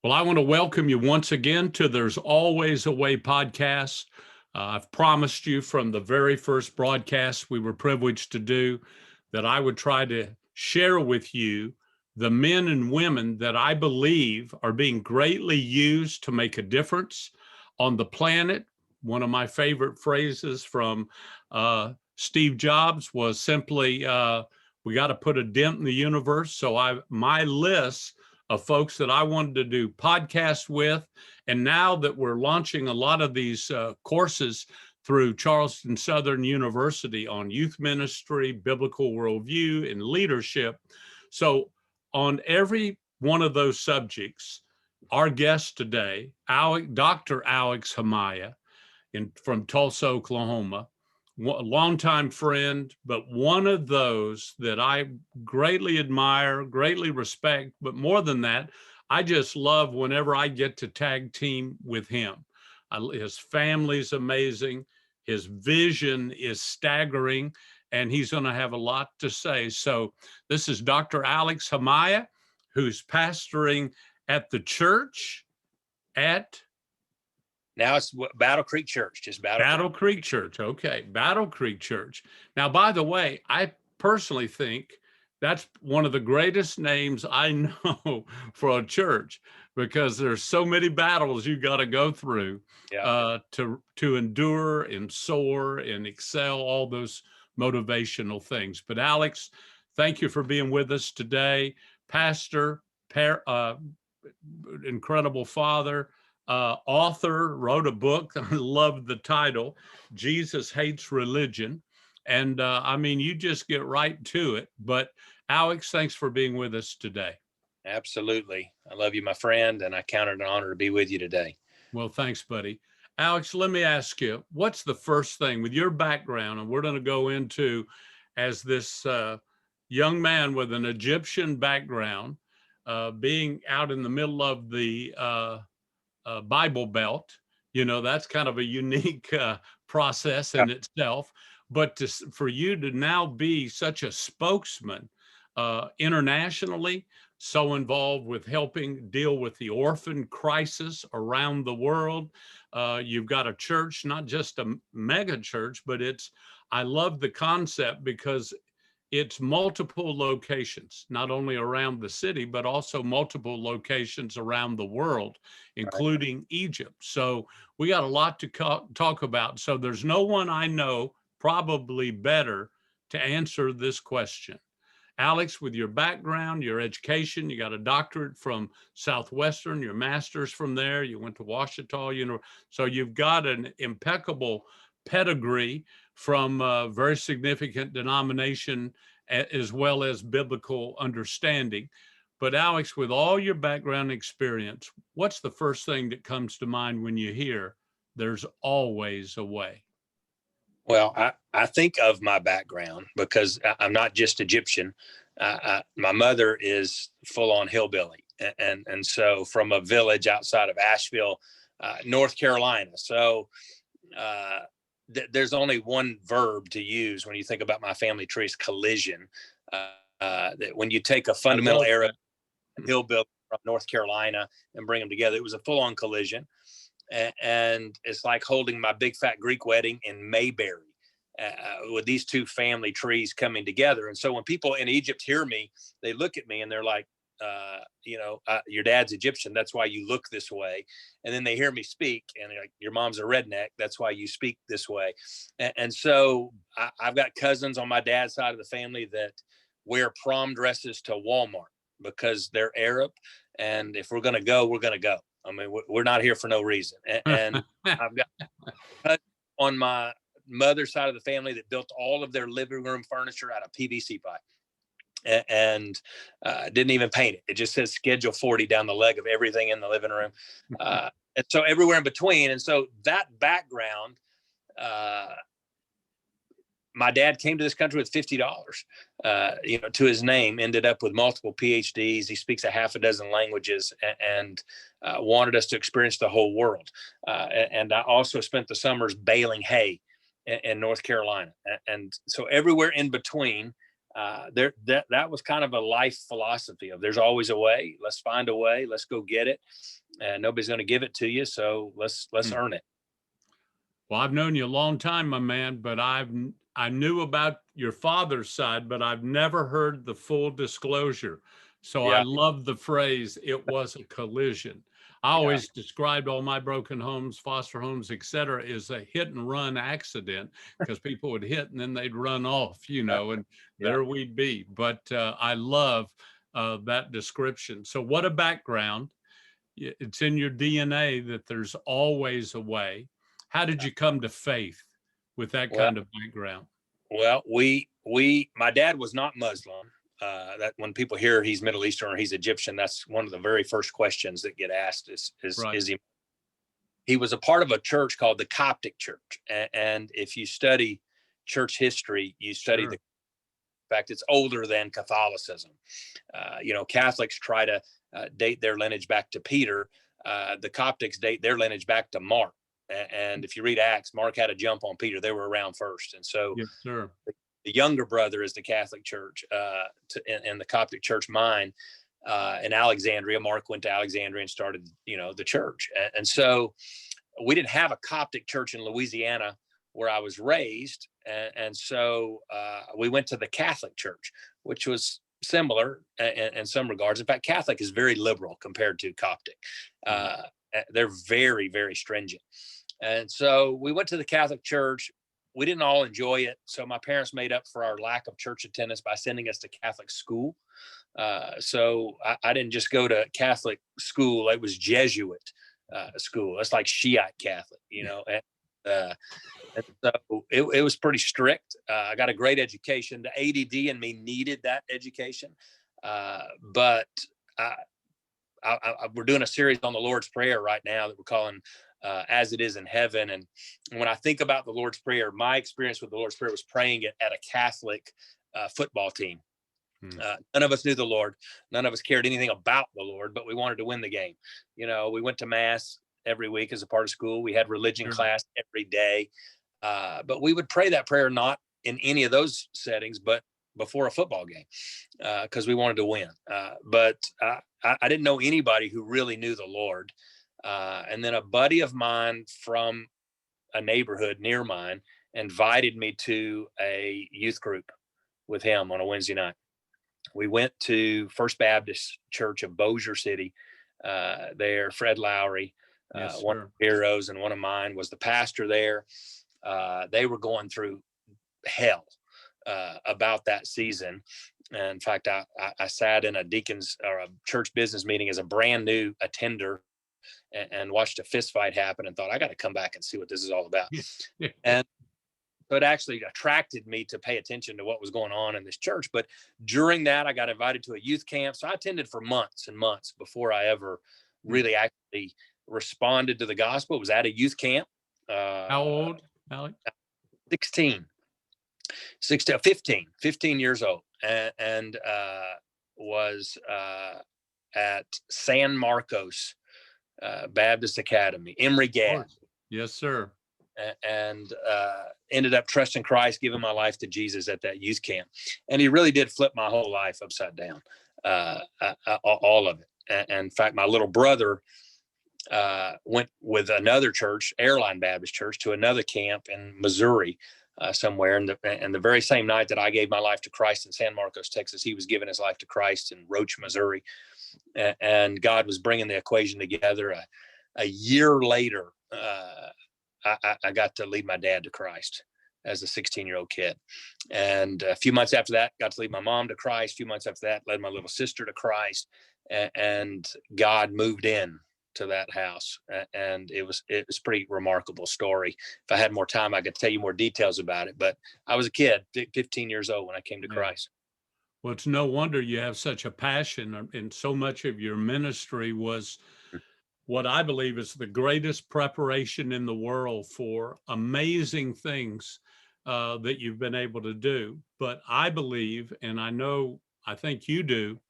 Well, I want to welcome you once again to There's Always a Way podcast. I've promised you from the very first broadcast we were privileged to do that I would try to share with you the men and women that I believe are being greatly used to make a difference on the planet. One of my favorite phrases from Steve Jobs was simply, we got to put a dent in the universe. So my list of folks that I wanted to do podcasts with. And now that we're launching a lot of these courses through Charleston Southern University on youth ministry, biblical worldview, and leadership. So on every one of those subjects, our guest today, Dr. Alex Himaya from Tulsa, Oklahoma, a longtime friend, but one of those that I greatly admire, greatly respect, but more than that, I just love whenever I get to tag team with him. His family's amazing. His vision is staggering, and he's going to have a lot to say. So this is Dr. Alex Himaya, who's pastoring at the church at Now it's Battle Creek Church, just Battle Creek Church. Okay, Battle Creek Church. Now, by the way, I personally think that's one of the greatest names I know for a church because there's so many battles you got to go through to endure and soar and excel, all those motivational things. But Alex, thank you for being with us today. Pastor, incredible father, author, wrote a book. I love the title, Jesus Hates Religion. And I mean, you just get right to it. But Alex, thanks for being with us today. Absolutely. I love you, my friend, and I count it an honor to be with you today. Well, thanks, buddy. Alex, let me ask you, what's the first thing with your background? And we're going to go into, as this young man with an Egyptian background, being out in the middle of the Bible Belt, that's kind of a unique process in itself. But for you to now be such a spokesman internationally, so involved with helping deal with the orphan crisis around the world. You've got a church, not just a mega church, but I love the concept because it's multiple locations, not only around the city, but also multiple locations around the world, including Egypt. So we got a lot to talk about. So there's no one I know probably better to answer this question. Alex, with your background, your education, you got a doctorate from Southwestern, your master's from there, you went to Ouachita, so you've got an impeccable pedigree from a very significant denomination as well as biblical understanding. But Alex, with all your background experience, what's the first thing that comes to mind when you hear there's always a way? Well, I think of my background because I'm not just Egyptian. My mother is full-on hillbilly. And so from a village outside of Asheville, North Carolina. So there's only one verb to use when you think about my family tree is collision. That when you take a fundamental era hillbilly from North Carolina and bring them together, it was a full-on collision. And it's like holding my big fat Greek wedding in Mayberry with these two family trees coming together. And so when people in Egypt hear me, they look at me and they're like, your dad's Egyptian. That's why you look this way. And then they hear me speak and they're like, your mom's a redneck. That's why you speak this way. And so I've got cousins on my dad's side of the family that wear prom dresses to Walmart because they're Arab. And if we're going to go, we're going to go. I mean, we're not here for no reason. And I've got on my mother's side of the family that built all of their living room furniture out of PVC pipe and didn't even paint it. It just says Schedule 40 down the leg of everything in the living room. And so everywhere in between. And so that background, my dad came to this country with $50, to his name, ended up with multiple PhDs. He speaks a half a dozen languages and wanted us to experience the whole world. And I also spent the summers baling hay in North Carolina. And so everywhere in between, that was kind of a life philosophy of there's always a way. Let's find a way. Let's go get it. And nobody's going to give it to you. So let's Hmm. earn it. Well, I've known you a long time, my man, but I knew about your father's side, but I've never heard the full disclosure. So I Yeah. love the phrase, it was a collision. I Yeah. always described all my broken homes, foster homes, et cetera, as a hit and run accident because people would hit and then they'd run off, and Yeah. there we'd be. But I love that description. So what a background. It's in your DNA that there's always a way. How did you come to faith with that Well, kind of background? my dad was not Muslim. That when people hear he's Middle Eastern or he's Egyptian, that's one of the very first questions that get asked Right. is he was a part of a church called the Coptic Church. And if you study church history, you study Sure. in fact, it's older than Catholicism. Catholics try to date their lineage back to Peter. The Coptics date their lineage back to Mark. And if you read Acts, Mark had a jump on Peter. They were around first. And so Yes, sir. the younger brother is the Catholic Church in the Coptic Church mine in Alexandria. Mark went to Alexandria and started, the church. And so we didn't have a Coptic church in Louisiana where I was raised. And so we went to the Catholic Church, which was similar in some regards. In fact, Catholic is very liberal compared to Coptic. They're very, very stringent. And so we went to the Catholic Church. We didn't all enjoy it. So my parents made up for our lack of church attendance by sending us to Catholic school. So I didn't just go to Catholic school. It was Jesuit school. It's like Shiite Catholic, and so it was pretty strict. I got a great education. The ADD in me needed that education. But we're doing a series on the Lord's Prayer right now that we're calling As It Is in Heaven. And when I think about the Lord's Prayer, my experience with the Lord's Prayer was praying it at a Catholic football team. None of us knew the Lord. None of us cared anything about the Lord, but we wanted to win the game. We went to mass every week as a part of school. We had religion class every day. But we would pray that prayer not in any of those settings, but before a football game, because we wanted to win. But I didn't know anybody who really knew the Lord. And then a buddy of mine from a neighborhood near mine invited me to a youth group with him on a Wednesday night. We went to First Baptist Church of Bossier City. There, Fred Lowry, one of the heroes, and one of mine was the pastor there. They were going through hell about that season. And in fact, I sat in a deacon's or a church business meeting as a brand new attender and watched a fist fight happen and thought, I got to come back and see what this is all about. And so it actually attracted me to pay attention to what was going on in this church. But during that, I got invited to a youth camp. So I attended for months and months before I ever really actually responded to the gospel. It was at a youth camp. How old, Alex? 15 years old, and was at San Marcos Baptist Academy, Emory Gap. Yes, sir. And ended up trusting Christ, giving my life to Jesus at that youth camp. And he really did flip my whole life upside down, all of it. And in fact, my little brother went with another church, Airline Baptist Church, to another camp in Missouri somewhere. And the very same night that I gave my life to Christ in San Marcos, Texas, he was giving his life to Christ in Roach, Missouri. And God was bringing the equation together. A year later, I got to lead my dad to Christ as a 16-year-old kid. And a few months after that, got to lead my mom to Christ. A few months after that, led my little sister to Christ. And God moved in to that house. And it was a pretty remarkable story. If I had more time, I could tell you more details about it. But I was a kid, 15 years old when I came to Christ. Well, it's no wonder you have such a passion, and so much of your ministry was what I believe is the greatest preparation in the world for amazing things that you've been able to do. But I believe, and I think you do,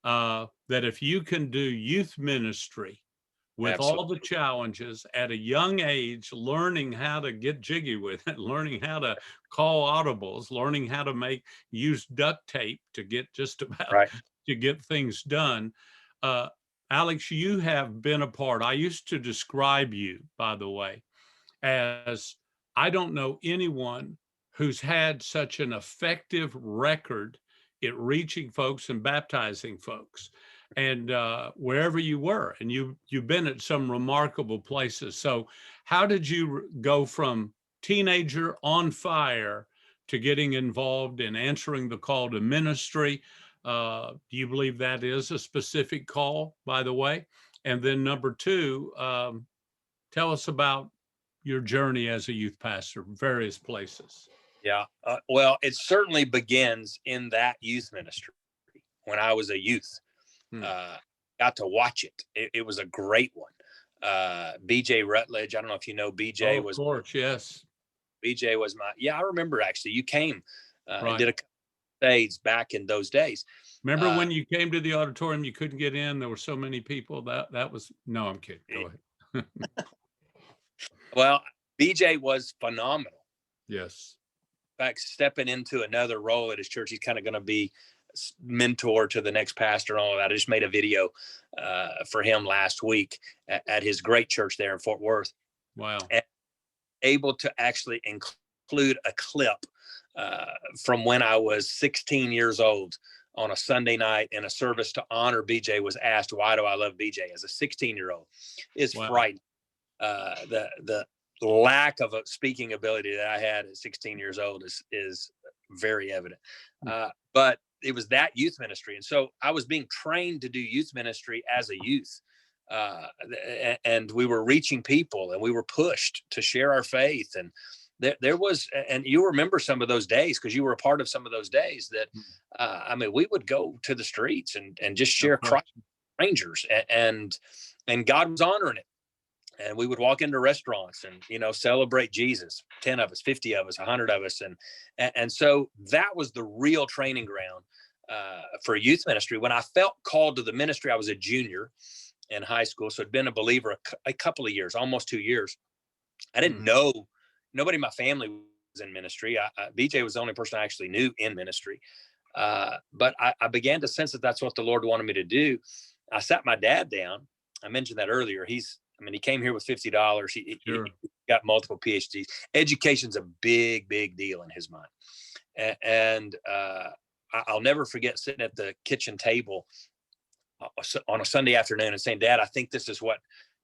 that if you can do youth ministry with all Absolutely. the challenges at a young age, learning how to get jiggy with it, learning how to call audibles, learning how to use duct tape to get just about Right. to get things done. Uh, Alex, you have been a part. I used to describe you, by the way, as I don't know anyone who's had such an effective record at reaching folks and baptizing folks, and wherever you were, and you've been at some remarkable places. So how did you go from teenager on fire to getting involved in answering the call to ministry? Do you believe that is a specific call, by the way? And then number two, tell us about your journey as a youth pastor, various places. Yeah. Well, it certainly begins in that youth ministry. When I was a youth, got to watch it. It was a great one. BJ Rutledge. I don't know if you know BJ. Oh, of course, yes. BJ was I remember actually you came and Right. did a couple of days back in those days. Remember when you came to the auditorium, you couldn't get in. There were so many people. That was, no, I'm kidding. Go ahead. Well, BJ was phenomenal. Yes. In fact, stepping into another role at his church, he's kind of going to be mentor to the next pastor and all of that. I just made a video for him last week at his great church there in Fort Worth. Wow. And able to actually include a clip from when I was 16 years old on a Sunday night in a service to honor BJ. Was asked, why do I love BJ as a 16-year-old? Is frightening. The lack of a speaking ability that I had at 16 years old is very evident. But it was that youth ministry. And so I was being trained to do youth ministry as a youth. And we were reaching people, and we were pushed to share our faith. And there was, and you remember some of those days because you were a part of some of those days that, we would go to the streets and just share Christ with strangers, and God was honoring it. And we would walk into restaurants and, celebrate Jesus, 10 of us, 50 of us, 100 of us. And so that was the real training ground for youth ministry. When I felt called to the ministry, I was a junior in high school. So I'd been a believer a couple of years, almost 2 years. I didn't know, nobody in my family was in ministry. BJ was the only person I actually knew in ministry. But I began to sense that that's what the Lord wanted me to do. I sat my dad down. I mentioned that earlier. He came here with $50. He got multiple PhDs. Education's a big, big deal in his mind. And I'll never forget sitting at the kitchen table on a Sunday afternoon and saying, Dad, I think this is what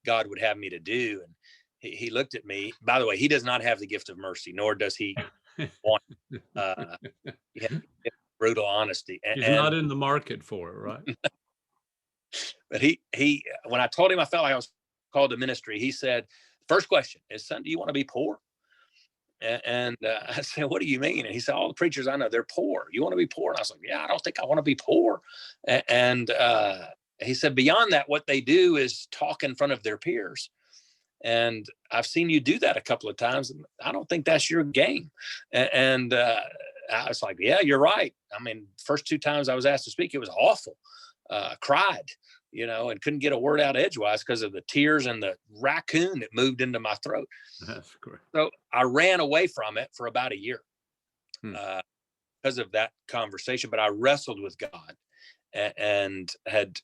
God would have me to do. And he looked at me. By the way, he does not have the gift of mercy, nor does he want brutal honesty. He's not in the market for it, right? But he when I told him I felt like I was called to ministry, he said, first question is, son, do you want to be poor? And I said, what do you mean? And he said, all the preachers I know, they're poor. You want to be poor? And I was like, yeah, I don't think I want to be poor. And he said, beyond that, what they do is talk in front of their peers. And I've seen you do that a couple of times. And I don't think that's your game. And I was like, yeah, you're right. First 2 times I was asked to speak, it was awful. Cried, and couldn't get a word out edgewise because of the tears and the raccoon that moved into my throat. That's great. So I ran away from it for about a year because of that conversation. But I wrestled with God and had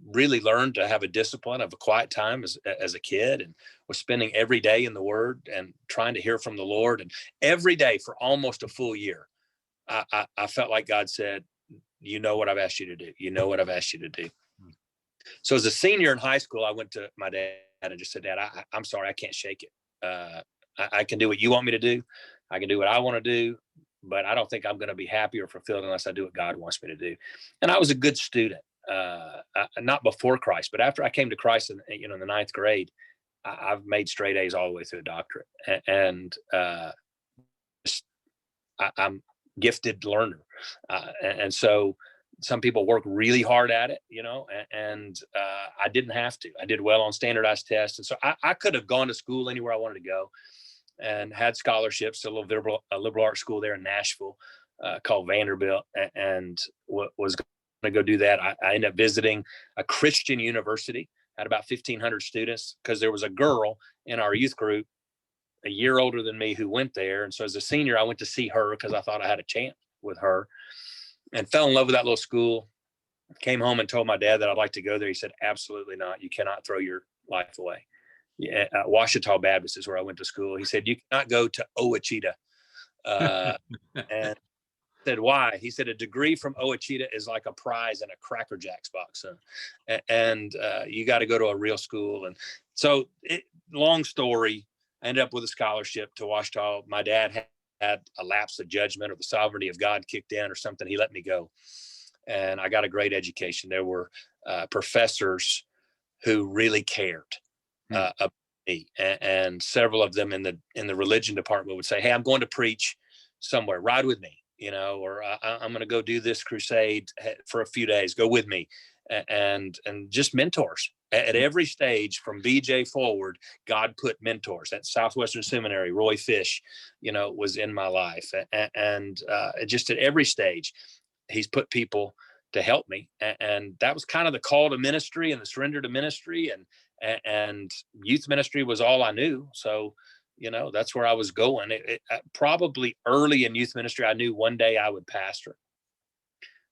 really learned to have a discipline of a quiet time as a kid, and was spending every day in the Word and trying to hear from the Lord. And every day for almost a full year, I felt like God said, you know what I've asked you to do. You know what I've asked you to do. So as a senior in high school, I went to my dad and just said, Dad, I'm sorry, I can't shake it. I can do what you want me to do. I can do what I want to do, but I don't think I'm going to be happy or fulfilled unless I do what God wants me to do. And I was a good student, not before Christ, but after I came to Christ in the 9th grade, I've made straight A's all the way through a doctorate. And I'm gifted learner. And so some people work really hard at it, and I didn't have to. I did well on standardized tests. And so I could have gone to school anywhere I wanted to go and had scholarships to a liberal arts school there in Nashville called Vanderbilt, and was going to go do that. I ended up visiting a Christian university had about 1,500 students, because there was a girl in our youth group a year older than me who went there. And so as a senior, I went to see her because I thought I had a chance with her, and fell in love with that little school. Came home and told my dad that I'd like to go there. He said, absolutely not. You cannot throw your life away. Yeah, Ouachita Baptist is where I went to school. He said, you cannot go to Ouachita. And said, why? He said, a degree from Ouachita is like a prize in a Cracker Jacks box. And you got to go to a real school. And so, long story, I ended up with a scholarship to Ouachita. My dad had a lapse of judgment, or the sovereignty of God kicked in or something. He let me go. And I got a great education. There were professors who really cared about me, and several of them in the religion department would say, hey, I'm going to preach somewhere, ride with me, or I'm going to go do this crusade for a few days, go with me. And just mentors at every stage from BJ forward. God put mentors at Southwestern Seminary. Roy Fish, was in my life, and just at every stage, he's put people to help me. And that was kind of the call to ministry and the surrender to ministry, and youth ministry was all I knew. So, that's where I was going. Probably early in youth ministry, I knew one day I would pastor.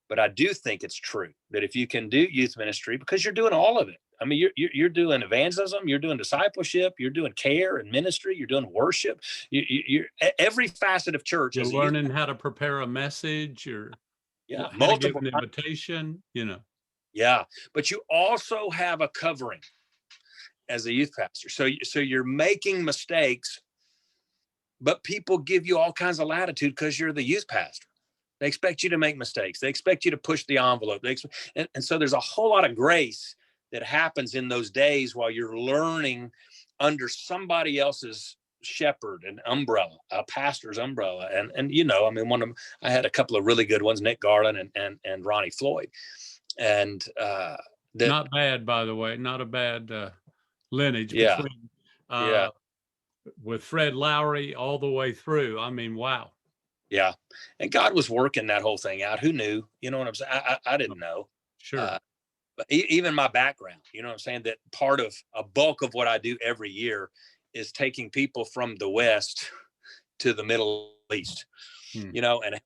But I do think it's true that if you can do youth ministry, because you're doing all of it. I mean, you're doing evangelism, you're doing discipleship, you're doing care and ministry, you're doing worship. You're every facet of church. You're learning how to prepare a message, or how to give an invitation, Yeah, but you also have a covering as a youth pastor. So you're making mistakes, but people give you all kinds of latitude because you're the youth pastor. They expect you to make mistakes. They expect you to push the envelope. And so there's a whole lot of grace that happens in those days while you're learning under somebody else's shepherd and umbrella, a pastor's umbrella. And I mean, I had a couple of really good ones, Nick Garland and Ronnie Floyd. And not bad, by the way, not a bad lineage between with Fred Lowry all the way through. I mean, wow. Yeah. And God was working that whole thing out. Who knew? You know what I'm saying? I didn't know. Sure. But even my background, you know what I'm saying? That part of a bulk of what I do every year is taking people from the West to the Middle East, and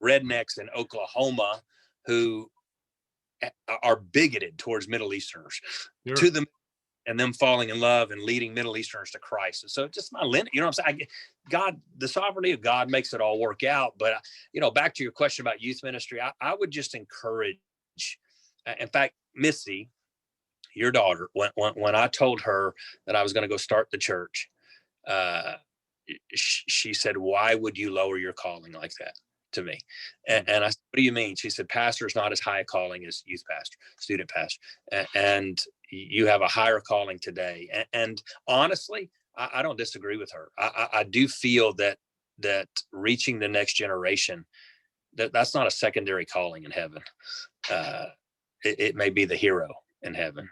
rednecks in Oklahoma who are bigoted towards Middle Easterners to them, and them falling in love and leading Middle Easterners to Christ. And so just my lineage, you know what I'm saying? God, the sovereignty of God makes it all work out. But, back to your question about youth ministry, I would just encourage, in fact, Missy, your daughter, when I told her that I was going to go start the church, she said, why would you lower your calling like that to me? And I said, what do you mean? She said, pastor is not as high a calling as youth pastor, student pastor. And you have a higher calling today. And honestly, I don't disagree with her. I do feel that reaching the next generation, that's not a secondary calling in heaven. It may be the hero in heaven.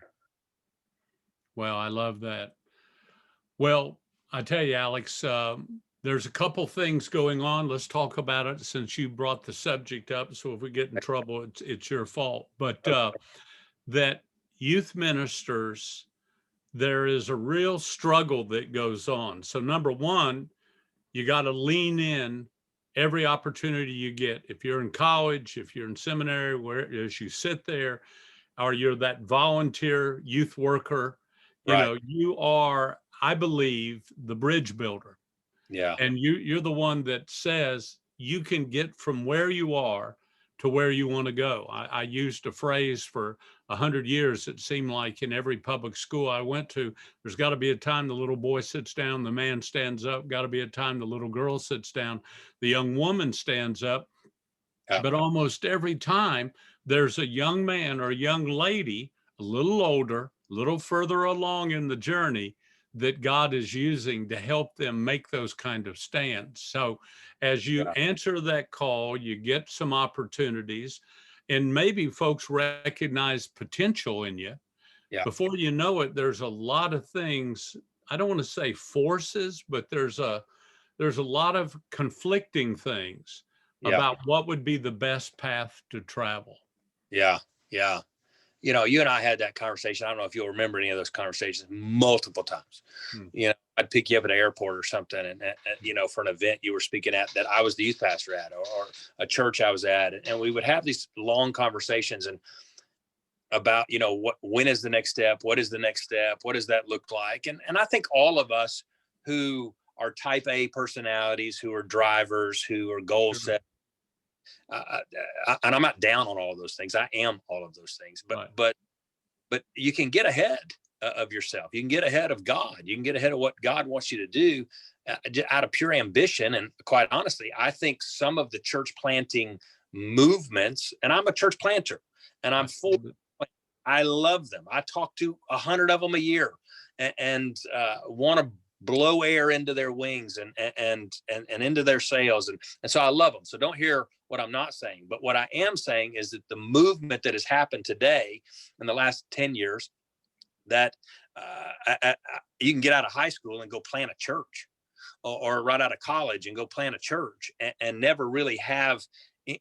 Well, I love that. Well, I tell you, Alex, there's a couple things going on. Let's talk about it since you brought the subject up. So if we get in trouble, it's your fault. But that youth ministers, there is a real struggle that goes on. So number one, you got to lean in every opportunity you get. If you're in college, if you're in seminary, where as you sit there, or you're that volunteer youth worker, you are, I believe, the bridge builder. Yeah. And you're the one that says you can get from where you are to where you want to go. I used a phrase for 100 years. It seemed like in every public school I went to, there's got to be a time the little boy sits down, the man stands up, got to be a time the little girl sits down, the young woman stands up. Yeah. But almost every time there's a young man or a young lady, a little older, a little further along in the journey, that God is using to help them make those kind of stands. So as you answer that call, you get some opportunities, and maybe folks recognize potential in you. Yeah. Before you know it, there's a lot of things, I don't want to say forces, but there's a lot of conflicting things about what would be the best path to travel. Yeah. Yeah. You and I had that conversation. I don't know if you'll remember any of those conversations multiple times. I'd pick you up at an airport or something, and for an event you were speaking at that I was the youth pastor at, or a church I was at, and we would have these long conversations and about, when is the next step? What is the next step? What does that look like? And I think all of us who are type A personalities, who are drivers, who are goal set, and I'm not down on all of those things. I am all of those things, but you can get ahead of yourself. You can get ahead of God. You can get ahead of what God wants you to do out of pure ambition. And quite honestly, I think some of the church planting movements, and I'm a church planter, and I'm full. I love them. I talk to 100 of them a year, and want to blow air into their wings and into their sails. And so I love them. So don't hear what I'm not saying. But what I am saying is that the movement that has happened today in the last 10 years, that you can get out of high school and go plant a church, or right out of college and go plant a church, and never really have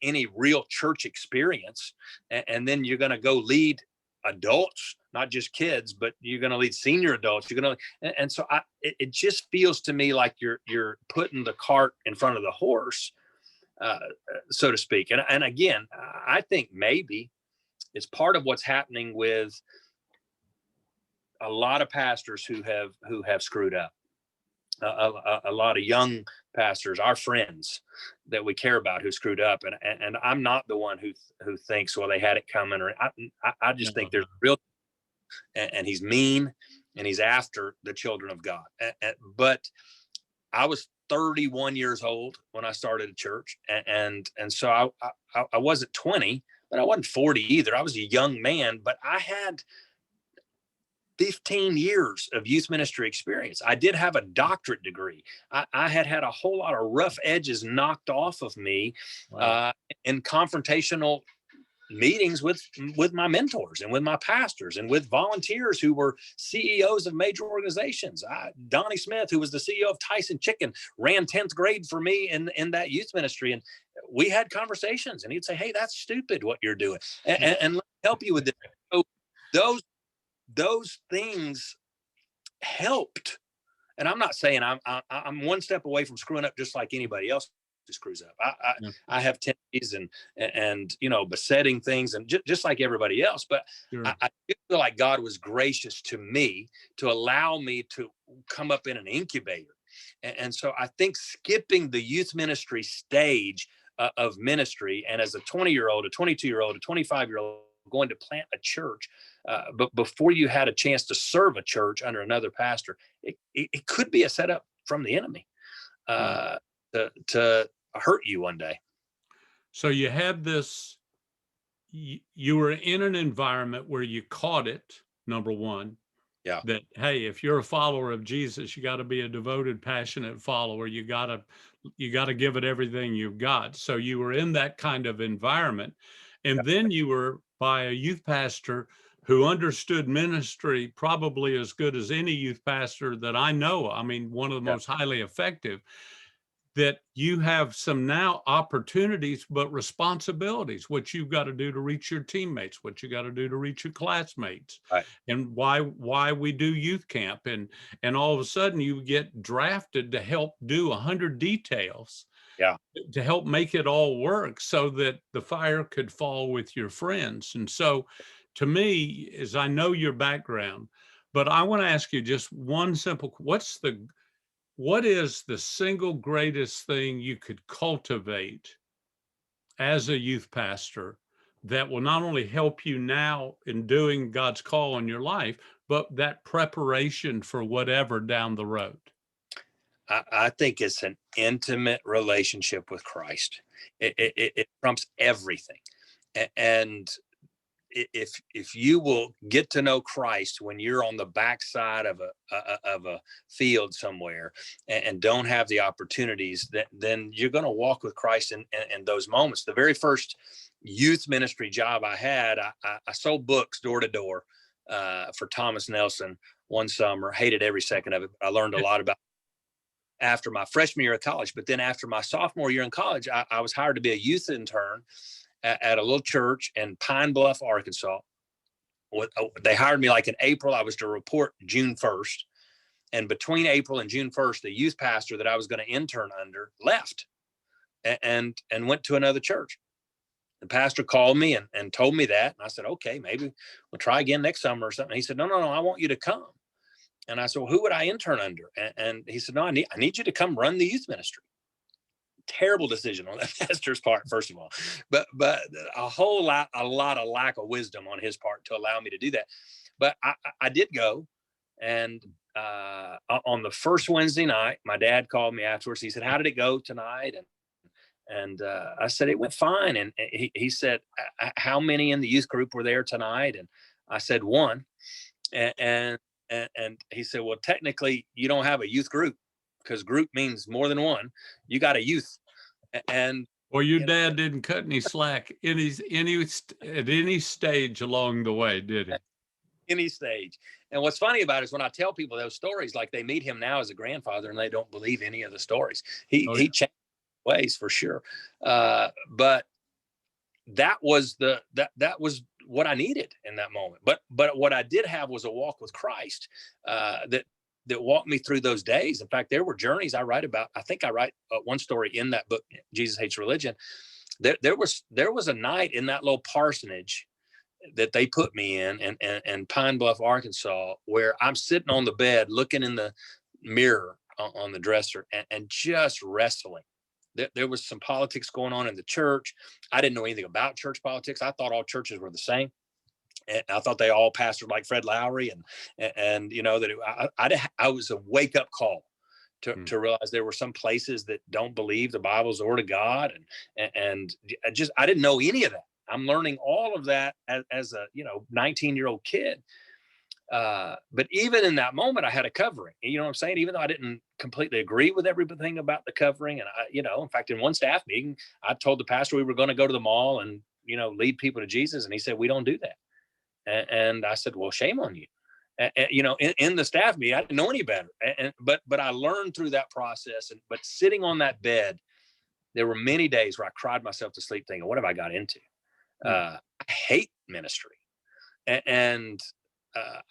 any real church experience. And then you're going to go lead adults, not just kids, but you're going to lead senior adults. You're going to, and so it just feels to me like you're putting the cart in front of the horse, so to speak. And again, I think maybe it's part of what's happening with a lot of pastors who have screwed up. A lot of young pastors, our friends that we care about, who screwed up, and I'm not the one who thinks, well, they had it coming, or I just think there's real, and he's mean, and he's after the children of God. But I was 31 years old when I started a church, and so I wasn't 20, but I wasn't 40 either. I was a young man, but I had 15 years of youth ministry experience. I did have a doctorate degree. I had a whole lot of rough edges knocked off of me in confrontational meetings with my mentors and with my pastors and with volunteers who were CEOs of major organizations. Donnie Smith, who was the CEO of Tyson Chicken, ran 10th grade for me in that youth ministry. And we had conversations, and he'd say, hey, that's stupid what you're doing. And let me help you with this. So those things helped. And I'm not saying I'm one step away from screwing up just like anybody else who screws up. I have tendencies and besetting things, and just like everybody else. But I feel like God was gracious to me to allow me to come up in an incubator. And so I think skipping the youth ministry stage of ministry, and as a 20-year-old, a 22-year-old, a 25-year-old going to plant a church, but before you had a chance to serve a church under another pastor, it could be a setup from the enemy to hurt you one day. So you had this, you were in an environment where you caught it, number one. Yeah. That, hey, if you're a follower of Jesus, you got to be a devoted, passionate follower. You got to give it everything you've got. So you were in that kind of environment. And then you were by a youth pastor who understood ministry probably as good as any youth pastor that I know. I mean, one of the most highly effective. That you have some now opportunities, but responsibilities, what you've got to do to reach your teammates, what you got to do to reach your classmates, and why we do youth camp. And all of a sudden you get drafted to help do 100 details to help make it all work so that the fire could fall with your friends. And so to me, as I know your background, but I want to ask you just one simple, what is the single greatest thing you could cultivate as a youth pastor that will not only help you now in doing God's call on your life, but that preparation for whatever down the road? I think it's an intimate relationship with Christ. It trumps everything. And if you will get to know Christ when you're on the backside of a field somewhere and don't have the opportunities, then you're going to walk with Christ in those moments. The very first youth ministry job I had, I sold books door to door for Thomas Nelson one summer. Hated every second of it, but I learned a lot about it after my freshman year of college. But then after my sophomore year in college, I was hired to be a youth intern at a little church in Pine Bluff, Arkansas. they hired me like in April. I was to report June 1st. And between April and June 1st, the youth pastor that I was going to intern under left and went to another church. The pastor called me and told me that. And I said, okay, maybe we'll try again next summer or something. He said, no, I want you to come. And I said, well, who would I intern under? And he said, no, I need you to come run the youth ministry. Terrible decision on that pastor's part, first of all, but a lot of lack of wisdom on his part to allow me to do that. But I did go. And on the first Wednesday night, my dad called me afterwards. He said, how did it go tonight? And I said, it went fine. And he said, how many in the youth group were there tonight? And I said, one. And he said, well, technically you don't have a youth group because group means more than one. You got a youth. And well, your dad didn't cut any slack at any stage along the way, did he? Any stage. And what's funny about it is when I tell people those stories, like they meet him now as a grandfather and they don't believe any of the stories. He changed ways for sure. But that was that was what I needed in that moment. But what I did have was a walk with Christ that walked me through those days. In fact, there were journeys I write about. I think I write one story in that book, Jesus Hates Religion. There was a night in that little parsonage that they put me in Pine Bluff, Arkansas, where I'm sitting on the bed looking in the mirror on the dresser and just wrestling. There was some politics going on in the church. I didn't know anything about church politics. I thought all churches were the same. And I thought they all pastored like Fred Lowry, and you know that I was a wake up call to realize there were some places that don't believe the Bible's the Word of God, and I didn't know any of that. I'm learning all of that as a 19-year-old kid. But even in that moment, I had a covering. You know what I'm saying? Even though I didn't completely agree with everything about the covering, and in fact, in one staff meeting, I told the pastor we were going to go to the mall and lead people to Jesus, and he said we don't do that. And I said, well, shame on you. In the staff meeting, I didn't know any better. But I learned through that process. But sitting on that bed, there were many days where I cried myself to sleep thinking, what have I got into? I hate ministry. And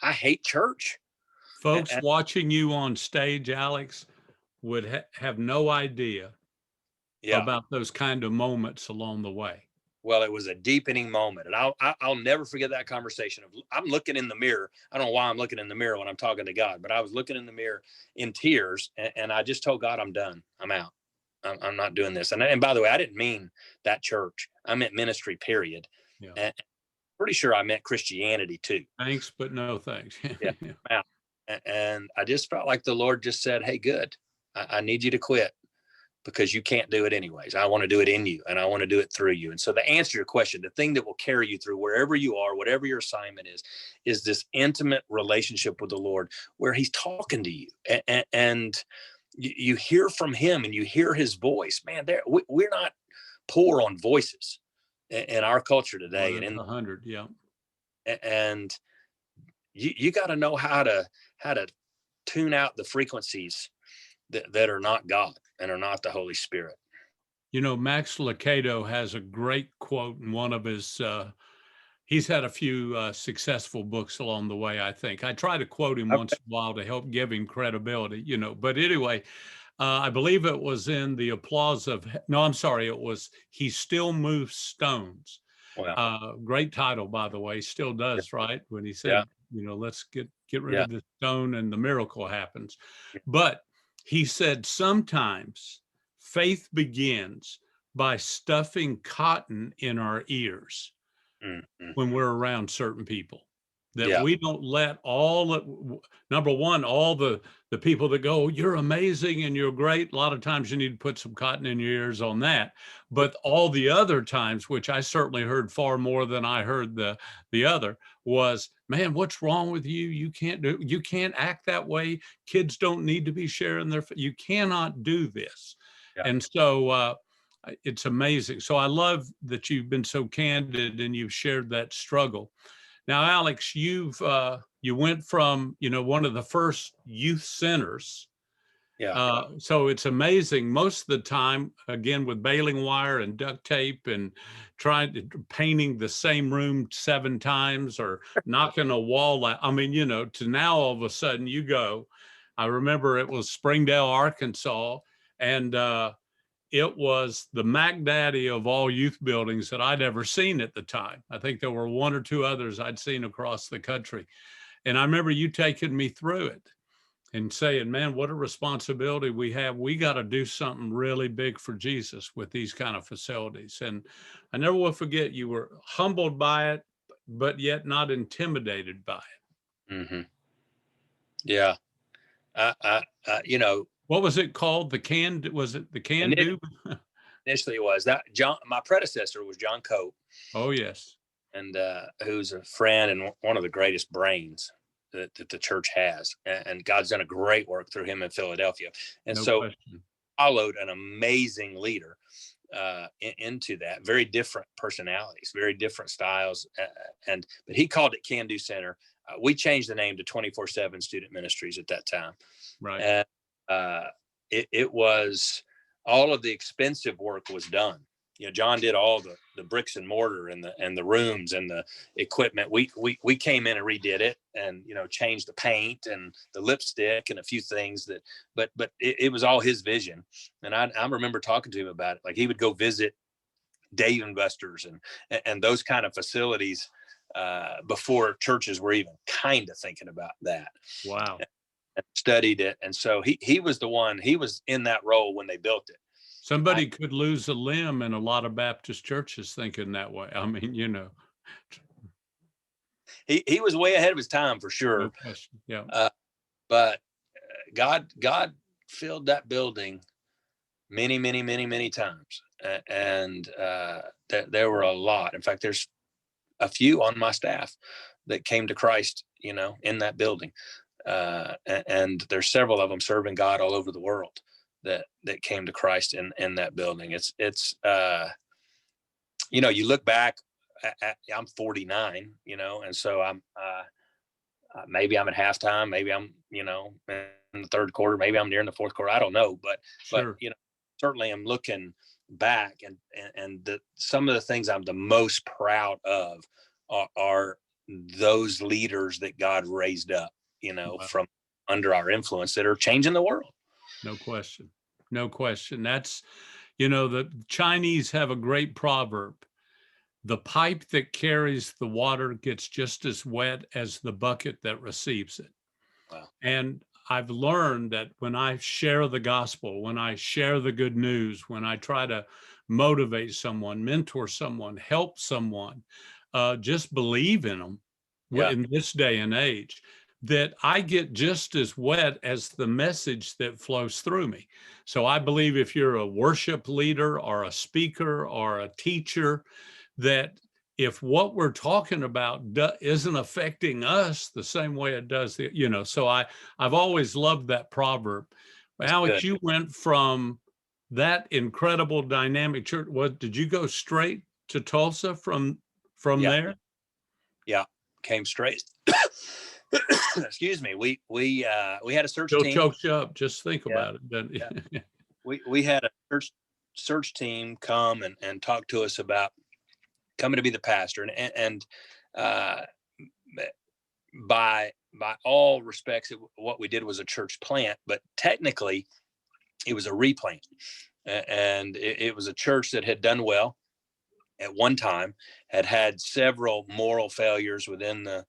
I hate church. Folks watching you on stage, Alex, would have no idea about those kind of moments along the way. Well, it was a deepening moment. And I'll never forget that conversation. I'm looking in the mirror. I don't know why I'm looking in the mirror when I'm talking to God, but I was looking in the mirror in tears. And I just told God, I'm done. I'm out. I'm not doing this. And by the way, I didn't mean that church. I meant ministry, period. Yeah. And pretty sure I meant Christianity too. Thanks, but no thanks. Yeah. I'm out. And I just felt like the Lord just said, hey, good. I need you to quit, because you can't do it anyways. I want to do it in you, and I want to do it through you. And so to answer your question, the thing that will carry you through wherever you are, whatever your assignment is this intimate relationship with the Lord where he's talking to you and you hear from him and you hear his voice. Man, we're not poor on voices in our culture today. And in 100, yeah. And you got to know how to tune out the frequencies that are not God and are not the Holy Spirit. Max Lucado has a great quote in one of his, he's had a few successful books along the way, I think. I try to quote him once in a while to help give him credibility, but anyway, I believe it was in The Applause of, no, I'm sorry, it was He Still Moves Stones. Wow. Great title, by the way, still does, right? When he said, let's get rid of the stone and the miracle happens. But he said, sometimes faith begins by stuffing cotton in our ears when we're around certain people. That we don't let number one, all the people that go, you're amazing and you're great. A lot of times you need to put some cotton in your ears on that. But all the other times, which I certainly heard far more than I heard the other, was, man, what's wrong with you? You can't act that way. Kids don't need to be sharing you cannot do this. Yeah. And so it's amazing. So I love that you've been so candid and you've shared that struggle. Now, Alex, you went from, one of the first youth centers Yeah. So it's amazing. Most of the time, again, with baling wire and duct tape and painting the same room 7 times or knocking a wall out. I mean, to now all of a sudden you go. I remember it was Springdale, Arkansas, and it was the Mac Daddy of all youth buildings that I'd ever seen at the time. I think there were 1 or 2 others I'd seen across the country. And I remember you taking me through it and saying, man, what a responsibility we have. We got to do something really big for Jesus with these kind of facilities. And I never will forget, you were humbled by it, but yet not intimidated by it. Mm-hmm. Yeah. What was it called? Was it the Can Do? Initially it was that my predecessor was John Cope. Oh, yes. And who's a friend and one of the greatest brains that the church has. And God's done a great work through him in Philadelphia. And followed an amazing leader into that. Very different personalities, very different styles. But he called it Can Do Center. We changed the name to 24/7 Student Ministries at that time. Right. And it was, all of the expensive work was done. John did all the bricks and mortar and the rooms and the equipment. We came in and redid it and, changed the paint and the lipstick and a few things but it was all his vision. And I remember talking to him about it. Like, he would go visit Dave and Buster's and those kind of facilities before churches were even kind of thinking about that. Wow. And studied it. And so he was the one, he was in that role when they built it. Somebody could lose a limb in a lot of Baptist churches thinking that way. I mean, he was way ahead of his time for sure. No question. Yeah. But God filled that building many, many, many, many times. And there were a lot. In fact, there's a few on my staff that came to Christ, in that building. And there's several of them serving God all over the world that came to Christ in that building. It's you look back I'm 49, and so I'm maybe I'm at halftime, maybe I'm, in the third quarter, maybe I'm nearing the fourth quarter. I don't know, but sure. Certainly I'm looking back and some of the things I'm the most proud of are those leaders that God raised up, wow, from under our influence that are changing the world. No question. No question. That's, the Chinese have a great proverb. The pipe that carries the water gets just as wet as the bucket that receives it. Wow. And I've learned that when I share the gospel, when I share the good news, when I try to motivate someone, mentor someone, help someone, just believe in them, yeah, in this day and age, that I get just as wet as the message that flows through me. So I believe if you're a worship leader or a speaker or a teacher, that if what we're talking about isn't affecting us the same way it does, so I've always loved that proverb. That's Alex, good. You went from that incredible dynamic church. Did you go straight to Tulsa from yeah. there? Yeah, came straight. Excuse me. We had a search team. Choked you up. Just think about it. Yeah. We had a search team come and talk to us about coming to be the pastor, and by all respects, what we did was a church plant, but technically it was a replant, and it was a church that had done well at one time, had several moral failures within the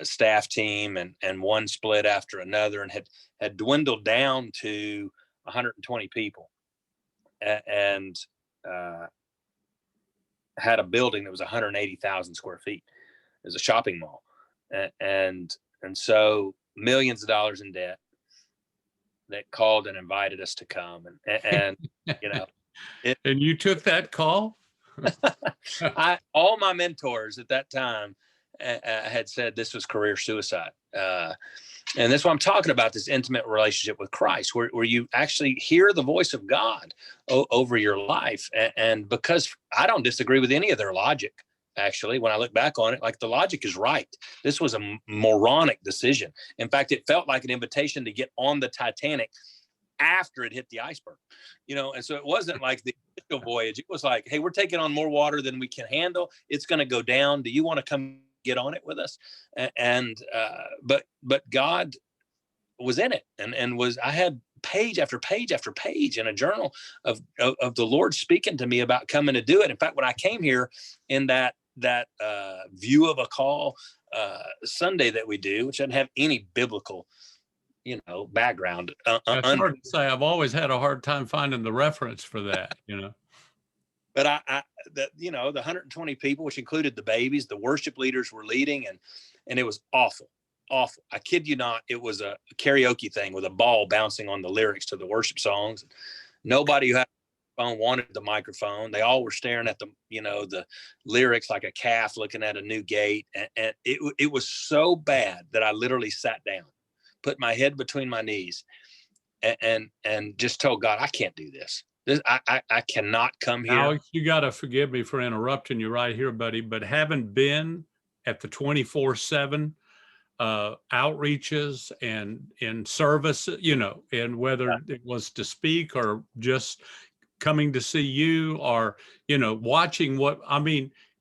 staff team, and one split after another, and had dwindled down to 120 people, and had a building that was 180,000 square feet. It was a shopping mall, and so millions of dollars in debt. That called and invited us to come, and and you took that call. All my mentors at that time had said this was career suicide. And that's what I'm talking about, this intimate relationship with Christ, where you actually hear the voice of God over your life. And because I don't disagree with any of their logic, actually, when I look back on it, like, the logic is right. This was a moronic decision. In fact, it felt like an invitation to get on the Titanic after it hit the iceberg, and so it wasn't like the initial voyage. It was like, hey, we're taking on more water than we can handle. It's going to go down. Do you want to come get on it with us? But God was in it, and I had page after page after page in a journal of the Lord speaking to me about coming to do it. In fact, when I came here in that view of a call Sunday that we do, which doesn't have any biblical background. It's hard to say. I've always had a hard time finding the reference for that, But the 120 people, which included the babies, the worship leaders were leading, and it was awful. I kid you not. It was a karaoke thing with a ball bouncing on the lyrics to the worship songs. Nobody who had a phone wanted the microphone. They all were staring at the lyrics like a calf looking at a new gate. And it was so bad that I literally sat down, put my head between my knees, and just told God, I can't do this. I cannot come here. Alex, you got to forgive me for interrupting you right here, buddy, but having been at the 24/7 outreaches and in service, and whether it was to speak or just coming to see you or, watching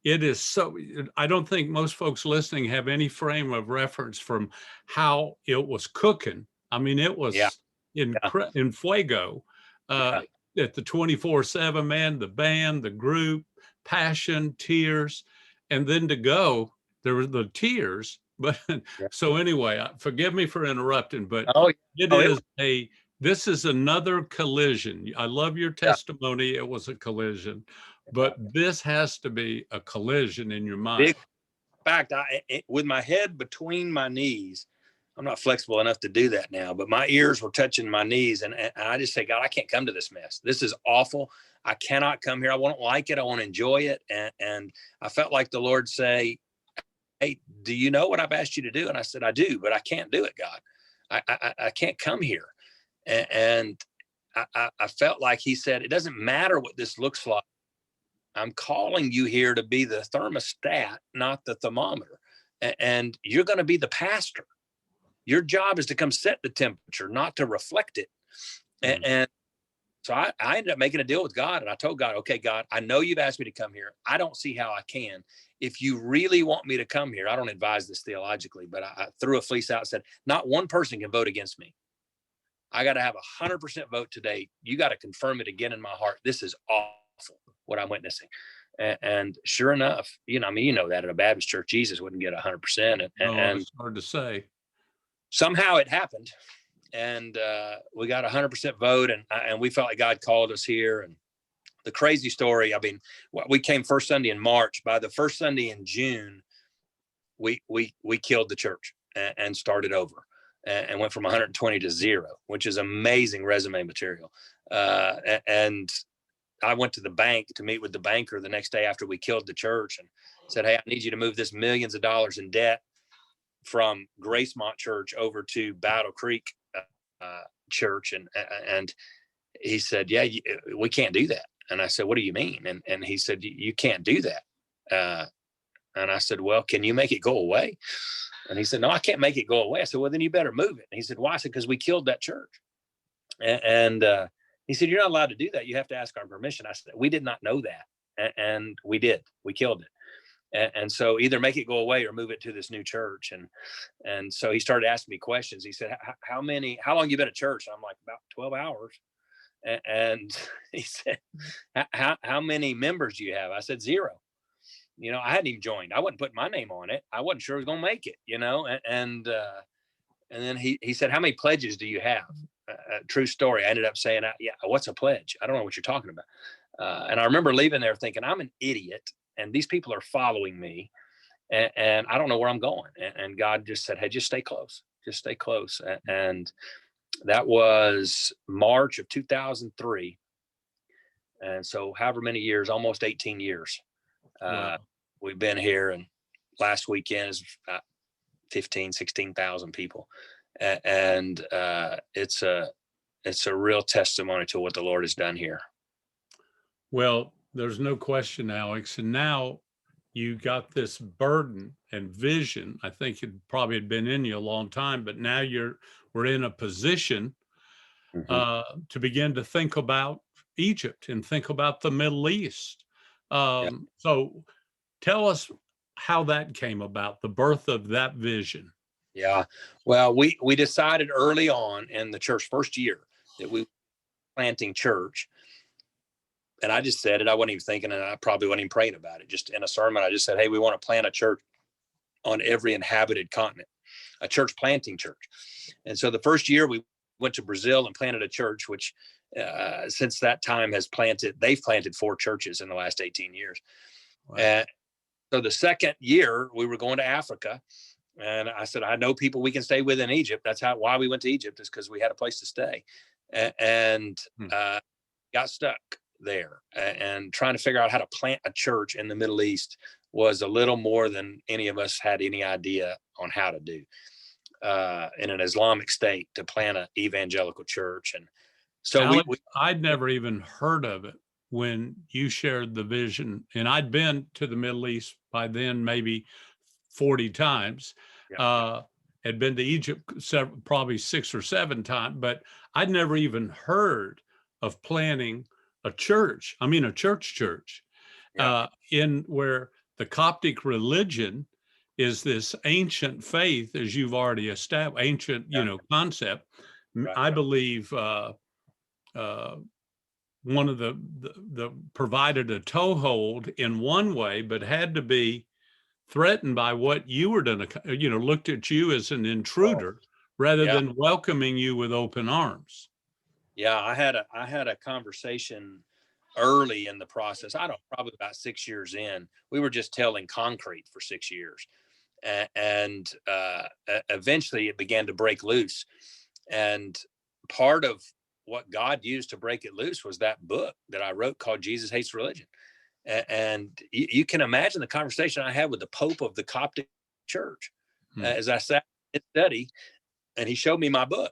it is so, I don't think most folks listening have any frame of reference from how it was cooking. It was in fuego at the 24/7, man, the band, the group, passion, tears, and then to go, there were the tears. But so anyway, forgive me for interrupting, but this is another collision. I love your testimony. It was a collision, but this has to be a collision in your mind. In fact, with my head between my knees, I'm not flexible enough to do that now, but my ears were touching my knees, and I just say, God, I can't come to this mess. This is awful. I cannot come here. I won't like it. I want to enjoy it. And I felt like the Lord say, hey, do you know what I've asked you to do? And I said, I do, but I can't do it, God. I can't come here. And I felt like he said, it doesn't matter what this looks like. I'm calling you here to be the thermostat, not the thermometer. And you're going to be the pastor. Your job is to come set the temperature, not to reflect it. And so I ended up making a deal with God, and I told God, okay, God, I know you've asked me to come here. I don't see how I can. If you really want me to come here, I don't advise this theologically, but I threw a fleece out and said, not one person can vote against me. I got to have 100% vote today. You got to confirm it again in my heart. This is awful, what I'm witnessing. And sure enough, that at a Baptist church, Jesus wouldn't get 100%. And it's hard to say. Somehow it happened. And we got 100% vote, and we felt like God called us here. And the crazy story, we came first Sunday in March. By the first Sunday in June, we killed the church and started over, and went from 120 to 0, which is amazing resume material. And I went to the bank to meet with the banker the next day after we killed the church, and said, hey, I need you to move this millions of dollars in debt from Gracemont Church over to Battle Creek church. And he said, yeah, we can't do that. And I said, what do you mean? And he said, you can't do that. And I said, well, can you make it go away? And he said, no, I can't make it go away. I said, well, then you better move it. And he said, why? I said, because we killed that church. And he said, you're not allowed to do that. You have to ask our permission. I said, we did not know that. And we did. We killed it. And so either make it go away or move it to this new church. And so he started asking me questions. He said, how long you been at church? I'm like, about 12 hours. And he said, how many members do you have? I said, 0. I hadn't even joined. I wasn't putting my name on it. I wasn't sure I was going to make it, and then he said, how many pledges do you have? True story. I ended up saying, yeah, what's a pledge? I don't know what you're talking about. And I remember leaving there thinking, I'm an idiot. And these people are following me, and I don't know where I'm going. And God just said, hey, just stay close. Just stay close. And that was March of 2003. And so however many years, almost 18 years, wow. We've been here. And last weekend is 16,000 people. And it's a real testimony to what the Lord has done here. Well, there's no question, Alex. And now you got this burden and vision. I think it probably had been in you a long time, but now we're in a position to begin to think about Egypt and think about the Middle East. Yeah. So tell us how that came about, the birth of that vision. Yeah. Well, we decided early on in the church first year that we were planting church. And I just said it. I wasn't even thinking, and I probably wasn't even praying about it. Just in a sermon, I just said, hey, we want to plant a church on every inhabited continent, a church planting church. And so the first year we went to Brazil and planted a church, which since that time they've planted 4 churches in the last 18 years. Wow. So the second year we were going to Africa, and I said, I know people we can stay with in Egypt. That's why we went to Egypt, is because we had a place to stay, and got stuck there. And trying to figure out how to plant a church in the Middle East was a little more than any of us had any idea on how to do. In an Islamic state, to plant an evangelical church. And so Alex, I'd never even heard of it when you shared the vision, and I'd been to the Middle East by then maybe 40 times. Had been to Egypt probably 6 or 7 times, but I'd never even heard of planning a church. I mean, a church, in where the Coptic religion is this ancient faith, as you've already established, ancient, concept. Right. I believe one of the provided a toehold in one way, but had to be threatened by what you were doing, looked at you as an intruder rather than welcoming you with open arms. Yeah, I had a conversation early in the process. Probably about 6 years in. We were just telling concrete for 6 years. And eventually it began to break loose. And part of what God used to break it loose was that book that I wrote called Jesus Hates Religion. And you can imagine the conversation I had with the Pope of the Coptic Church as I sat in study, and he showed me my book